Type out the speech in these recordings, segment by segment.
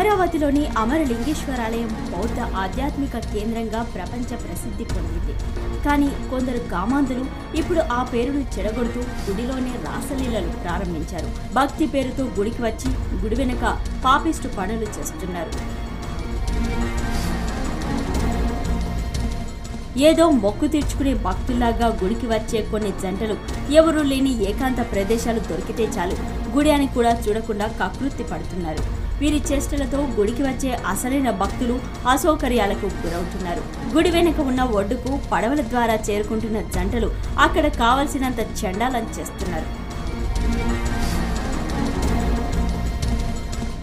అమరావతిలోని అమరలింగేశ్వరాలయం బౌద్ధ ఆధ్యాత్మిక కేంద్రంగా ప్రపంచ ప్రసిద్ధి పొందింది. కానీ కొందరు కామాంధులు ఇప్పుడు ఆ పేరును చెడగొడుతూ గుడిలోనే రాసలీలలు ప్రారంభించారు. భక్తి పేరుతో గుడికి వచ్చి గుడి వెనుక పాపిస్టు పనులు చేస్తున్నారు. ఏదో మొక్కు తీర్చుకునే భక్తుల్లాగా గుడికి వచ్చే కొన్ని జంటలు ఎవరూ లేని ఏకాంత ప్రదేశాలు దొరికితే చాలు గుడి అని కూడా చూడకుండా కకృతి పడుతున్నారు. వీరి చేష్టలతో గుడికి వచ్చే అసలైన భక్తులు అసౌకర్యాలకు గురవుతున్నారు. గుడి వెనుక ఉన్న ఒడ్డుకు పడవల ద్వారా చేరుకుంటున్న జంటలు అక్కడ కావలసినంత చండాలం చేస్తున్నారు.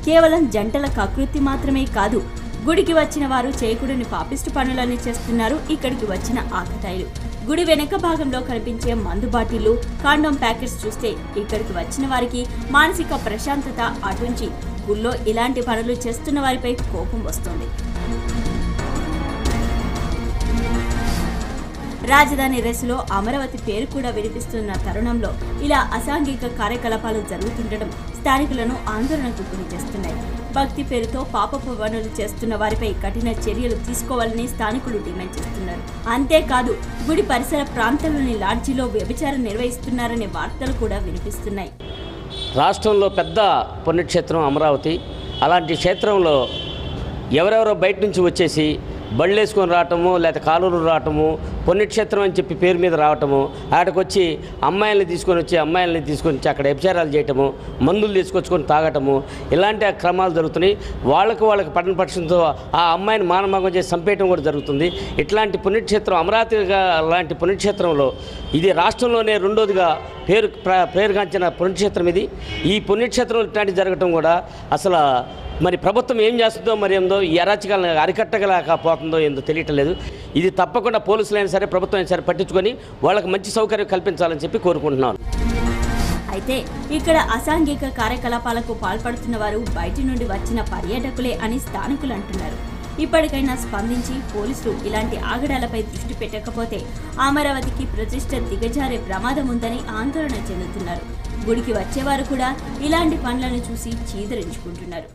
కేవలం జంటల కకృతి మాత్రమే కాదు, గుడికి వచ్చిన వారు చేయకూడని పాపిస్టు పనులన్నీ చేస్తున్నారు. ఇక్కడికి వచ్చిన ఆకతాయిలు గుడి వెనక భాగంలో కనిపించే మందు బాటిళ్లు, కాండోమ్ ప్యాకెట్స్ చూస్తే ఇక్కడికి వచ్చిన వారికి మానసిక ప్రశాంతత అటుంచి గుళ్ళో ఇలాంటి పనులు చేస్తున్న వారిపై కోపం వస్తుంది. రాజధాని రేసులో అమరావతి పేరు కూడా వినిపిస్తున్న తరుణంలో ఇలా అసాంఘిక కార్యకలాపాలు జరుగుతుండడం స్థానికులను ఆందోళనకు గురి చేస్తున్నాయి. భక్తి పేరుతో పాపపు పనులు చేస్తున్న వారిపై కఠిన చర్యలు తీసుకోవాలని స్థానికులు డిమాండ్ చేస్తున్నారు. అంతేకాదు, గుడి పరిసర ప్రాంతాల్లోని లాడ్జీలో వ్యభిచారం నిర్వహిస్తున్నారనే వార్తలు కూడా వినిపిస్తున్నాయి. రాష్ట్రంలో పెద్ద పుణ్యక్షేత్రం అమరావతి. అలాంటి క్షేత్రంలో ఎవరెవరో బయట నుంచి వచ్చేసి బళ్ళేసుకొని రావటము, లేకపోతే కాలువలు రావటము, పుణ్యక్షేత్రం అని చెప్పి పేరు మీద రావటము, ఆటకు వచ్చి అమ్మాయిల్ని తీసుకొని వచ్చి అక్కడ వ్యభిచారాలు చేయటము, మందులు తీసుకొచ్చుకొని తాగటము, ఇలాంటి క్రమాలు జరుగుతున్నాయి. వాళ్ళకి పట్టణ పక్షంతో ఆ అమ్మాయిని మానభంగం చేసి చంపేయటం కూడా జరుగుతుంది. ఇట్లాంటి పుణ్యక్షేత్రం అమరావతి లాంటి పుణ్యక్షేత్రంలో ఇది రాష్ట్రంలోనే రెండోదిగా పేరుగాంచిన పుణ్యక్షేత్రం ఇది. ఈ పుణ్యక్షేత్రంలో ఇట్లాంటివి జరగటం కూడా అసలు మరి ప్రభుత్వం ఏం చేస్తుందో మరి ఏందో, ఈ అరాచకాలను అరికట్టగలేకపోతుందో ఏందో తెలియట్లేదు. ఇది తప్పకుండా పోలీసులైనా సరే ప్రభుత్వం అయినా సరే పట్టించుకొని వాళ్ళకి మంచి సౌకర్యం కల్పించాలని చెప్పి కోరుకుంటున్నాను. అయితే ఇక్కడ అసాంఘిక కార్యకలాపాలకు పాల్పడుతున్న వారు బయటి నుండి వచ్చిన పర్యాటకులే అని స్థానికులు అంటున్నారు. ఇప్పటికైనా స్పందించి పోలీసులు ఇలాంటి ఆగడాలపై దృష్టి పెట్టకపోతే అమరావతికి ప్రతిష్ట దిగజారే ప్రమాదం ఉందని ఆందోళన చెందుతున్నారు. గుడికి వచ్చేవారు కూడా ఇలాంటి పనులను చూసి చీదరించుకుంటున్నారు.